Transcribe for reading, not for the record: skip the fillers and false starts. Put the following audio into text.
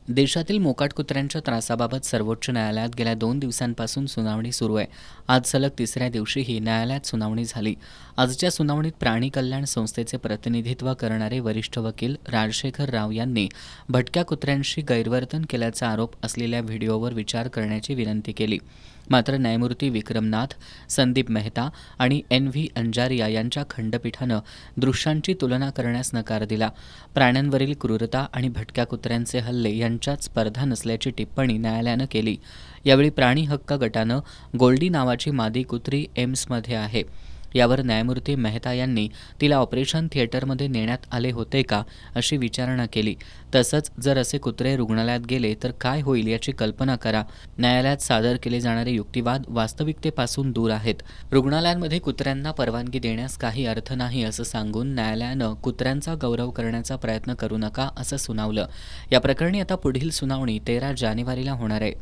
देशातील मोकाट कुत्र्यांच्या त्रासाबाबत सर्वोच्च न्यायालयात गेल्या 2 दिवसांपासून सुनावणी सुरू आहे. आज सलग तिसऱ्या दिवशीही न्यायालयात सुनावणी झाली. आजच्या सुनावणीत प्राणी कल्याण संस्थेचे प्रतिनिधित्व करणारे वरिष्ठ वकील राजशेखर राव यांनी भटक्या कुत्र्यांशी गैरवर्तन केल्याचा आरोप असलेल्या व्हिडिओवर विचार करण्याची विनंती केली. मात्र न्यायमूर्ती विक्रमनाथ, संदीप मेहता आणि NV अंजारिया यांच्या खंडपीठानं दृश्यांची तुलना करण्यास नकार दिला. प्राण्यांवरील क्रूरता आणि भटक्या कुत्र्यांचे हल्ले यांच्यात स्पर्धा नसल्याची टिप्पणी न्यायालयानं केली. यावेळी प्राणी हक्क गटानं गोल्डी नावाची मादी कुत्री एम्समध्ये आहे यावर न्यायमूर्ती मेहता यांनी तिला ऑपरेशन थिएटरमध्ये नेण्यात आले होते का अशी विचारणा केली. तसंच जर असे कुत्रे रुग्णालयात गेले तर काय होईल याची कल्पना करा. न्यायालयात सादर केले जाणारे युक्तिवाद वास्तविकतेपासून दूर आहेत. रुग्णालयांमध्ये कुत्र्यांना परवानगी देण्यास काही अर्थ नाही असं सांगून न्यायालयानं कुत्र्यांचा गौरव करण्याचा प्रयत्न करू नका असं सुनावलं. या प्रकरणी आता पुढील सुनावणी 13 जानेवारीला होणार आहे.